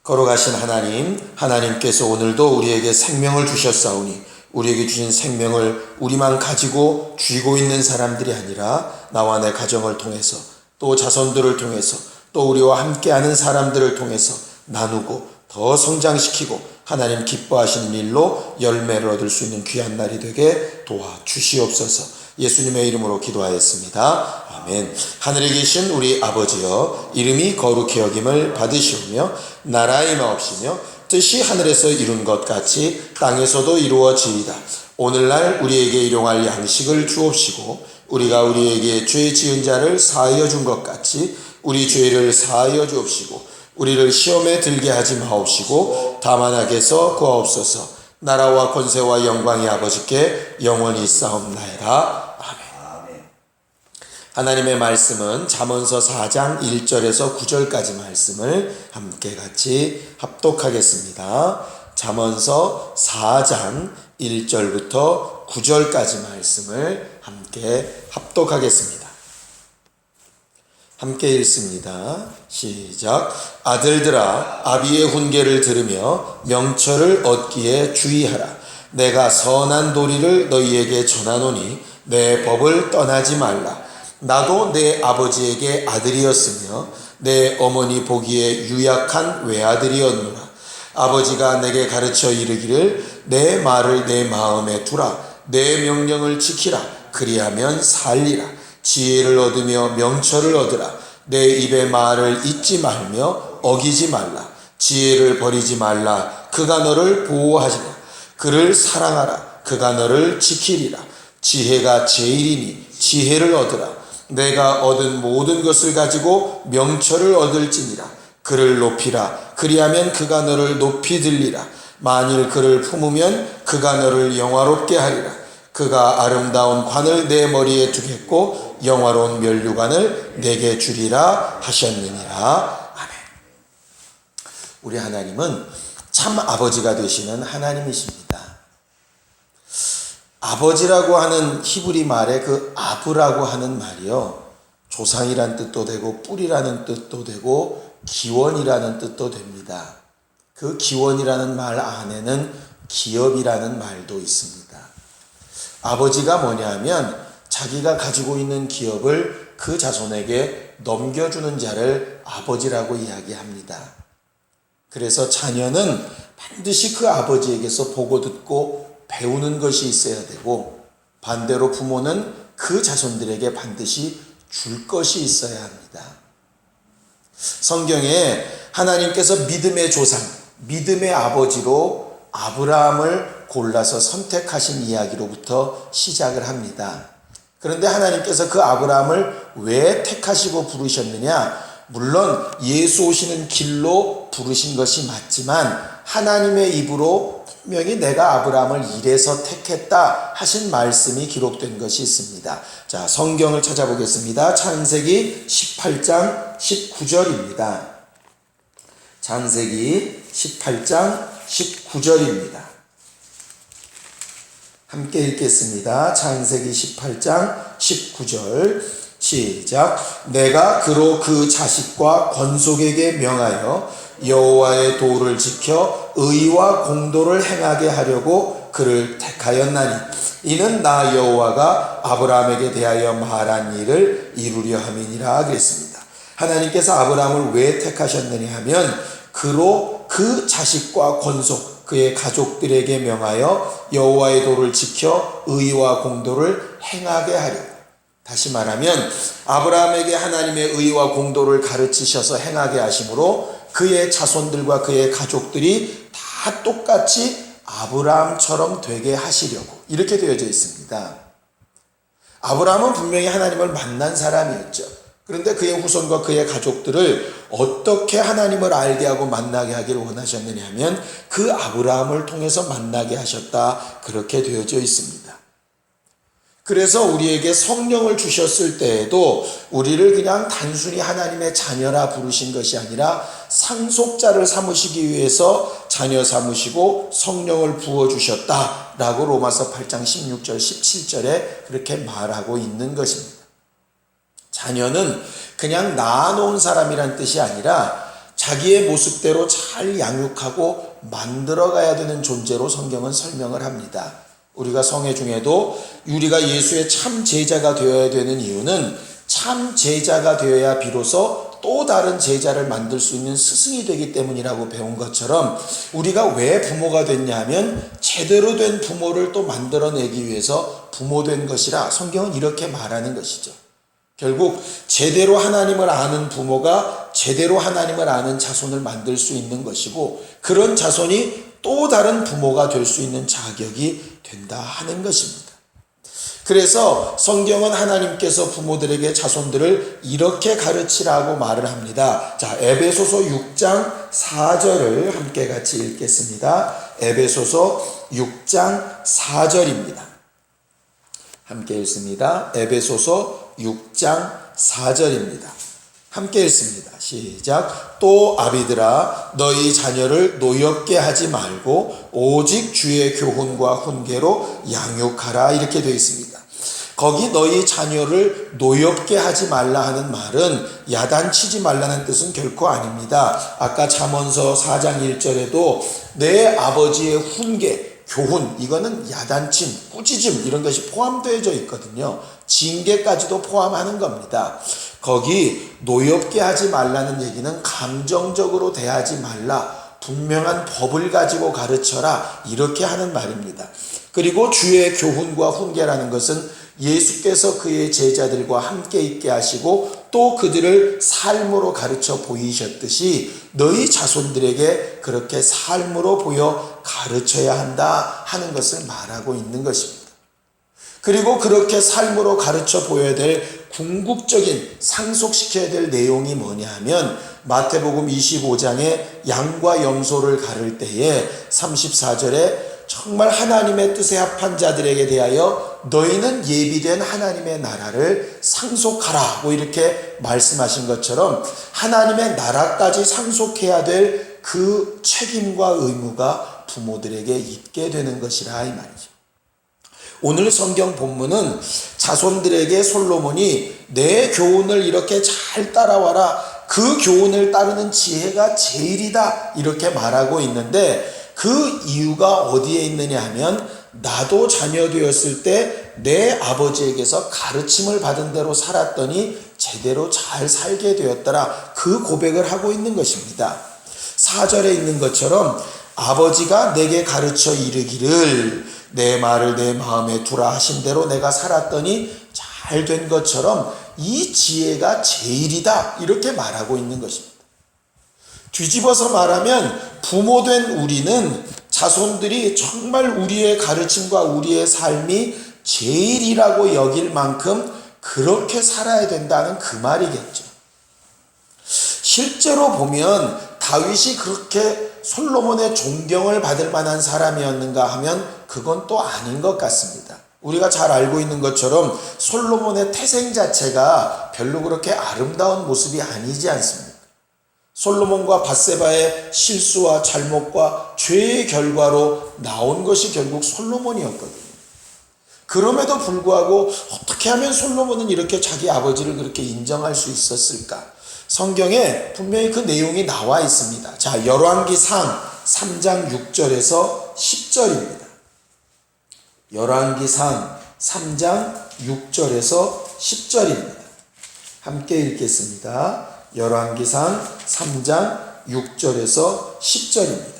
걸어가신 하나님, 하나님께서 오늘도 우리에게 생명을 주셨사오니 우리에게 주신 생명을 우리만 가지고 쥐고 있는 사람들이 아니라 나와 내 가정을 통해서 또 자손들을 통해서 또 우리와 함께하는 사람들을 통해서 나누고 더 성장시키고 하나님 기뻐하시는 일로 열매를 얻을 수 있는 귀한 날이 되게 도와주시옵소서. 예수님의 이름으로 기도하였습니다. 아멘. 하늘에 계신 우리 아버지여, 이름이 거룩히 여김을 받으시오며 나라가 임하옵시며 뜻이 하늘에서 이룬 것 같이 땅에서도 이루어지이다. 오늘날 우리에게 일용할 양식을 주옵시고 우리가 우리에게 죄 지은 자를 사하여 준 것 같이 우리 죄를 사하여 주옵시고 우리를 시험에 들게 하지 마옵시고 다만 악에서 구하옵소서. 나라와 권세와 영광이 아버지께 영원히 있사옵나이다. 아멘. 하나님의 말씀은 잠언서 4장 1절에서 9절까지 말씀을 함께 같이 합독하겠습니다. 잠언서 4장 1절부터 9절까지 말씀을 함께 합독하겠습니다. 함께 읽습니다. 시작. 아들들아, 아비의 훈계를 들으며 명철을 얻기에 주의하라. 내가 선한 도리를 너희에게 전하노니 내 법을 떠나지 말라. 나도 내 아버지에게 아들이었으며 내 어머니 보기에 유약한 외아들이었노라. 아버지가 내게 가르쳐 이르기를 내 말을 내 마음에 두라. 내 명령을 지키라. 그리하면 살리라. 지혜를 얻으며 명철을 얻으라. 내 입의 말을 잊지 말며 어기지 말라. 지혜를 버리지 말라. 그가 너를 보호하시라. 그를 사랑하라. 그가 너를 지키리라. 지혜가 제일이니 지혜를 얻으라. 내가 얻은 모든 것을 가지고 명철을 얻을지니라. 그를 높이라. 그리하면 그가 너를 높이 들리라. 만일 그를 품으면 그가 너를 영화롭게 하리라. 그가 아름다운 관을 내 머리에 두겠고 영화로운 면류관을 내게 주리라 하셨느니라. 아멘. 우리 하나님은 참 아버지가 되시는 하나님이십니다. 아버지라고 하는 히브리 말에 그 아브라고 하는 말이요, 조상이란 뜻도 되고 뿌리라는 뜻도 되고 기원이라는 뜻도 됩니다. 그 기원이라는 말 안에는 기업이라는 말도 있습니다. 아버지가 뭐냐 하면 자기가 가지고 있는 기업을 그 자손에게 넘겨주는 자를 아버지라고 이야기합니다. 그래서 자녀는 반드시 그 아버지에게서 보고 듣고 배우는 것이 있어야 되고, 반대로 부모는 그 자손들에게 반드시 줄 것이 있어야 합니다. 성경에 하나님께서 믿음의 조상, 믿음의 아버지로 아브라함을 골라서 선택하신 이야기로부터 시작을 합니다. 그런데 하나님께서 그 아브라함을 왜 택하시고 부르셨느냐? 물론 예수 오시는 길로 부르신 것이 맞지만 하나님의 입으로 분명히 내가 아브라함을 이래서 택했다 하신 말씀이 기록된 것이 있습니다. 자, 성경을 찾아보겠습니다. 창세기 18장 19절입니다. 창세기 18장 19절입니다. 함께 읽겠습니다. 창세기 18장 19절 시작. 내가 그로 그 자식과 권속에게 명하여 여호와의 도를 지켜 의와 공도를 행하게 하려고 그를 택하였나니 이는 나 여호와가 아브라함에게 대하여 말한 일을 이루려 함이니라 그랬습니다. 하나님께서 아브라함을 왜 택하셨느냐 하면 그로 그 자식과 권속 그의 가족들에게 명하여 여호와의 도를 지켜 의와 공도를 행하게 하려. 다시 말하면 아브라함에게 하나님의 의와 공도를 가르치셔서 행하게 하심으로 그의 자손들과 그의 가족들이 다 똑같이 아브라함처럼 되게 하시려고 이렇게 되어져 있습니다. 아브라함은 분명히 하나님을 만난 사람이었죠. 그런데 그의 후손과 그의 가족들을 어떻게 하나님을 알게 하고 만나게 하기를 원하셨느냐 하면 그 아브라함을 통해서 만나게 하셨다, 그렇게 되어져 있습니다. 그래서 우리에게 성령을 주셨을 때에도 우리를 그냥 단순히 하나님의 자녀라 부르신 것이 아니라 상속자를 삼으시기 위해서 자녀 삼으시고 성령을 부어주셨다라고 로마서 8장 16절 17절에 그렇게 말하고 있는 것입니다. 자녀는 그냥 낳아놓은 사람이란 뜻이 아니라 자기의 모습대로 잘 양육하고 만들어가야 되는 존재로 성경은 설명을 합니다. 우리가 성회 중에도 우리가 예수의 참 제자가 되어야 되는 이유는 참 제자가 되어야 비로소 또 다른 제자를 만들 수 있는 스승이 되기 때문이라고 배운 것처럼, 우리가 왜 부모가 됐냐 하면 제대로 된 부모를 또 만들어내기 위해서 부모된 것이라 성경은 이렇게 말하는 것이죠. 결국 제대로 하나님을 아는 부모가 제대로 하나님을 아는 자손을 만들 수 있는 것이고, 그런 자손이 또 다른 부모가 될 수 있는 자격이 된다 하는 것입니다. 그래서 성경은 하나님께서 부모들에게 자손들을 이렇게 가르치라고 말을 합니다. 자, 에베소서 6장 4절을 함께 같이 읽겠습니다. 에베소서 6장 4절입니다. 함께 읽습니다. 에베소서 6장 4절입니다. 함께 읽습니다. 시작. 또 아비들아, 너희 자녀를 노엽게 하지 말고 오직 주의 교훈과 훈계로 양육하라, 이렇게 되어 있습니다. 거기 너희 자녀를 노엽게 하지 말라 하는 말은 야단치지 말라는 뜻은 결코 아닙니다. 아까 잠언서 4장 1절에도 내 아버지의 훈계, 교훈, 이거는 야단침, 꾸짖음 이런 것이 포함되어져 있거든요. 징계까지도 포함하는 겁니다. 거기 노엽게 하지 말라는 얘기는 감정적으로 대하지 말라, 분명한 법을 가지고 가르쳐라, 이렇게 하는 말입니다. 그리고 주의 교훈과 훈계라는 것은 예수께서 그의 제자들과 함께 있게 하시고 또 그들을 삶으로 가르쳐 보이셨듯이 너희 자손들에게 그렇게 삶으로 보여 가르쳐야 한다 하는 것을 말하고 있는 것입니다. 그리고 그렇게 삶으로 가르쳐 보여야 될 궁극적인 상속시켜야 될 내용이 뭐냐 하면 마태복음 25장에 양과 염소를 가를 때에 34절에 정말 하나님의 뜻에 합한 자들에게 대하여 너희는 예비된 하나님의 나라를 상속하라, 이렇게 말씀하신 것처럼 하나님의 나라까지 상속해야 될 그 책임과 의무가 부모들에게 있게 되는 것이라, 이 말이죠. 오늘 성경 본문은 자손들에게 솔로몬이 내 교훈을 이렇게 잘 따라와라, 그 교훈을 따르는 지혜가 제일이다, 이렇게 말하고 있는데 그 이유가 어디에 있느냐 하면 나도 자녀 되었을 때 내 아버지에게서 가르침을 받은 대로 살았더니 제대로 잘 살게 되었더라, 그 고백을 하고 있는 것입니다. 4절에 있는 것처럼 아버지가 내게 가르쳐 이르기를 내 말을 내 마음에 두라 하신 대로 내가 살았더니 잘 된 것처럼 이 지혜가 제일이다, 이렇게 말하고 있는 것입니다. 뒤집어서 말하면 부모된 우리는 자손들이 정말 우리의 가르침과 우리의 삶이 제일이라고 여길 만큼 그렇게 살아야 된다는 그 말이겠죠. 실제로 보면 다윗이 그렇게 솔로몬의 존경을 받을 만한 사람이었는가 하면 그건 또 아닌 것 같습니다. 우리가 잘 알고 있는 것처럼 솔로몬의 태생 자체가 별로 그렇게 아름다운 모습이 아니지 않습니까? 솔로몬과 밧세바의 실수와 잘못과 죄의 결과로 나온 것이 결국 솔로몬이었거든요. 그럼에도 불구하고 어떻게 하면 솔로몬은 이렇게 자기 아버지를 그렇게 인정할 수 있었을까? 성경에 분명히 그 내용이 나와 있습니다. 자, 열왕기상 3장 6절에서 10절입니다. 열왕기상 3장 6절에서 10절입니다. 함께 읽겠습니다. 열왕기상 3장 6절에서 10절입니다.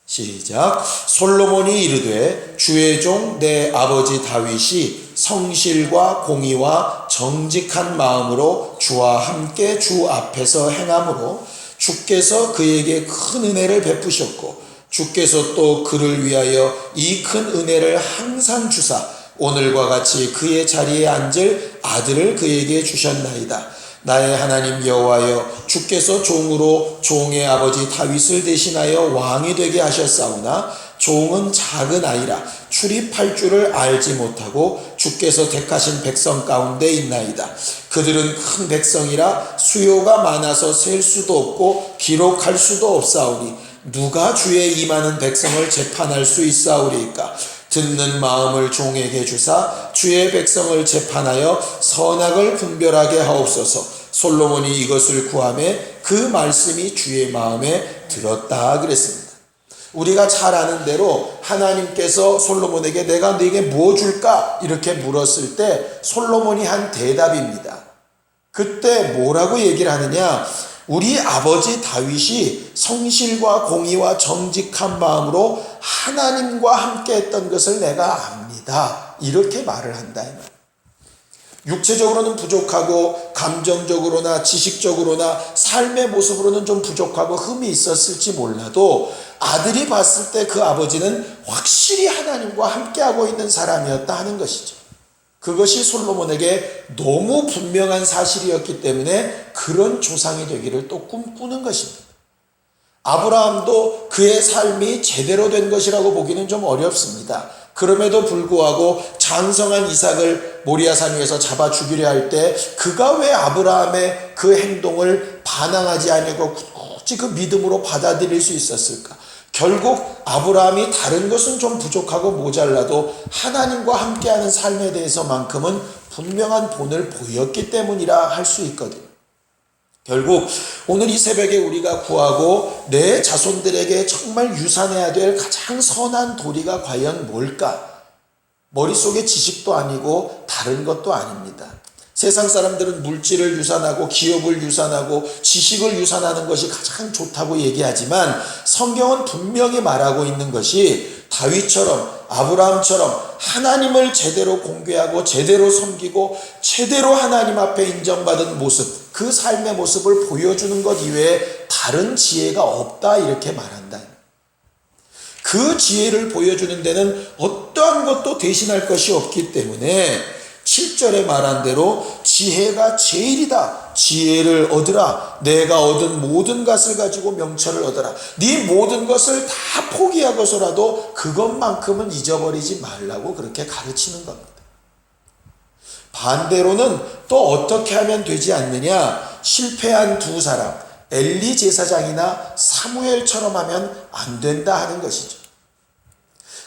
시작. 솔로몬이 이르되 주의 종 내 아버지 다윗이 성실과 공의와 정직한 마음으로 주와 함께 주 앞에서 행함으로 주께서 그에게 큰 은혜를 베푸셨고 주께서 또 그를 위하여 이 큰 은혜를 항상 주사 오늘과 같이 그의 자리에 앉을 아들을 그에게 주셨나이다. 나의 하나님 여호와여, 주께서 종으로 종의 아버지 다윗을 대신하여 왕이 되게 하셨사오나 종은 작은 아이라 출입할 줄을 알지 못하고 주께서 택하신 백성 가운데 있나이다. 그들은 큰 백성이라 수요가 많아서 셀 수도 없고 기록할 수도 없사오니 누가 주의 임하는 백성을 재판할 수 있사오리까? 듣는 마음을 종에게 주사 주의 백성을 재판하여 선악을 분별하게 하옵소서. 솔로몬이 이것을 구하매 그 말씀이 주의 마음에 들었다 그랬습니다. 우리가 잘 아는 대로 하나님께서 솔로몬에게 내가 네게 뭐 줄까? 이렇게 물었을 때 솔로몬이 한 대답입니다. 그때 뭐라고 얘기를 하느냐? 우리 아버지 다윗이 성실과 공의와 정직한 마음으로 하나님과 함께 했던 것을 내가 압니다. 이렇게 말을 한다. 육체적으로는 부족하고 감정적으로나 지식적으로나 삶의 모습으로는 좀 부족하고 흠이 있었을지 몰라도 아들이 봤을 때 그 아버지는 확실히 하나님과 함께하고 있는 사람이었다 하는 것이죠. 그것이 솔로몬에게 너무 분명한 사실이었기 때문에 그런 조상이 되기를 또 꿈꾸는 것입니다. 아브라함도 그의 삶이 제대로 된 것이라고 보기는 좀 어렵습니다. 그럼에도 불구하고 장성한 이삭을 모리아산 위에서 잡아 죽이려 할 때 그가 왜 아브라함의 그 행동을 반항하지 아니고 굳이 그 믿음으로 받아들일 수 있었을까? 결국 아브라함이 다른 것은 좀 부족하고 모자라도 하나님과 함께하는 삶에 대해서만큼은 분명한 본을 보였기 때문이라 할 수 있거든요. 결국 오늘 이 새벽에 우리가 구하고 내 자손들에게 정말 유산해야 될 가장 선한 도리가 과연 뭘까? 머릿속에 지식도 아니고 다른 것도 아닙니다. 세상 사람들은 물질을 유산하고 기업을 유산하고 지식을 유산하는 것이 가장 좋다고 얘기하지만 성경은 분명히 말하고 있는 것이 다윗처럼 아브라함처럼 하나님을 제대로 공개하고 제대로 섬기고 제대로 하나님 앞에 인정받은 모습, 그 삶의 모습을 보여주는 것 이외에 다른 지혜가 없다 이렇게 말한다. 그 지혜를 보여주는 데는 어떠한 것도 대신할 것이 없기 때문에 7절에 말한 대로 지혜가 제일이다. 지혜를 얻으라. 내가 얻은 모든 것을 가지고 명철을 얻으라. 네 모든 것을 다 포기하고서라도 그것만큼은 잊어버리지 말라고 그렇게 가르치는 겁니다. 반대로는 또 어떻게 하면 되지 않느냐? 실패한 두 사람, 엘리 제사장이나 사무엘처럼 하면 안 된다 하는 것이죠.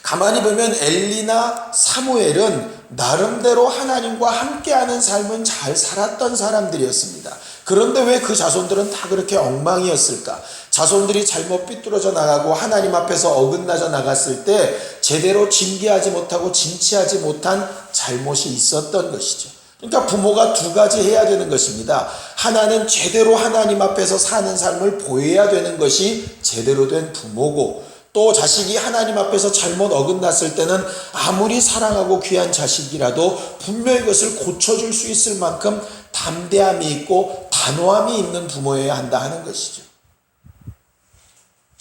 가만히 보면 엘리나 사무엘은 나름대로 하나님과 함께하는 삶은 잘 살았던 사람들이었습니다. 그런데 왜 그 자손들은 다 그렇게 엉망이었을까? 자손들이 잘못 삐뚤어져 나가고 하나님 앞에서 어긋나져 나갔을 때 제대로 징계하지 못하고 징치하지 못한 잘못이 있었던 것이죠. 그러니까 부모가 두 가지 해야 되는 것입니다. 하나는 제대로 하나님 앞에서 사는 삶을 보여야 되는 것이 제대로 된 부모고, 또 자식이 하나님 앞에서 잘못 어긋났을 때는 아무리 사랑하고 귀한 자식이라도 분명히 그것을 고쳐줄 수 있을 만큼 담대함이 있고 단호함이 있는 부모여야 한다 하는 것이죠.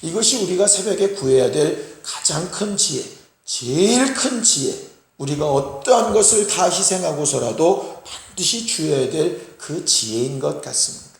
이것이 우리가 새벽에 구해야 될 가장 큰 지혜, 제일 큰 지혜, 우리가 어떠한 것을 다 희생하고서라도 반드시 주어야 될 그 지혜인 것 같습니다.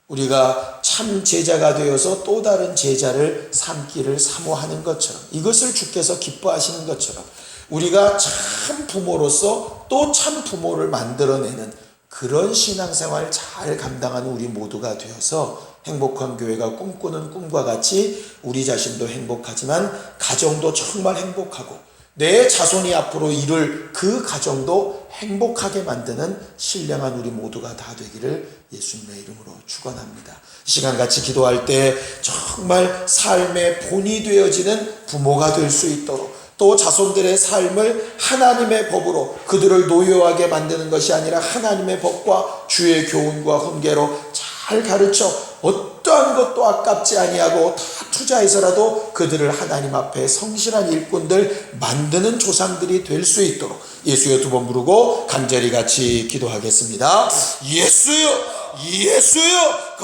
우리가 참 제자가 되어서 또 다른 제자를 삼기를 사모하는 것처럼, 이것을 주께서 기뻐하시는 것처럼 우리가 참 부모로서 또 참 부모를 만들어내는 그런 신앙생활 잘 감당하는 우리 모두가 되어서 행복한 교회가 꿈꾸는 꿈과 같이 우리 자신도 행복하지만 가정도 정말 행복하고 내 자손이 앞으로 이룰 그 가정도 행복하게 만드는 신령한 우리 모두가 다 되기를 예수님의 이름으로 축원합니다. 이 시간 같이 기도할 때 정말 삶의 본이 되어지는 부모가 될 수 있도록, 또 자손들의 삶을 하나님의 법으로 그들을 노여하게 만드는 것이 아니라 하나님의 법과 주의 교훈과 훈계로 잘 가르쳐 어떠한 것도 아깝지 아니하고 다 투자해서라도 그들을 하나님 앞에 성실한 일꾼들 만드는 조상들이 될 수 있도록 예수여 두 번 부르고 간절히 같이 기도하겠습니다. 예수여, 예수여.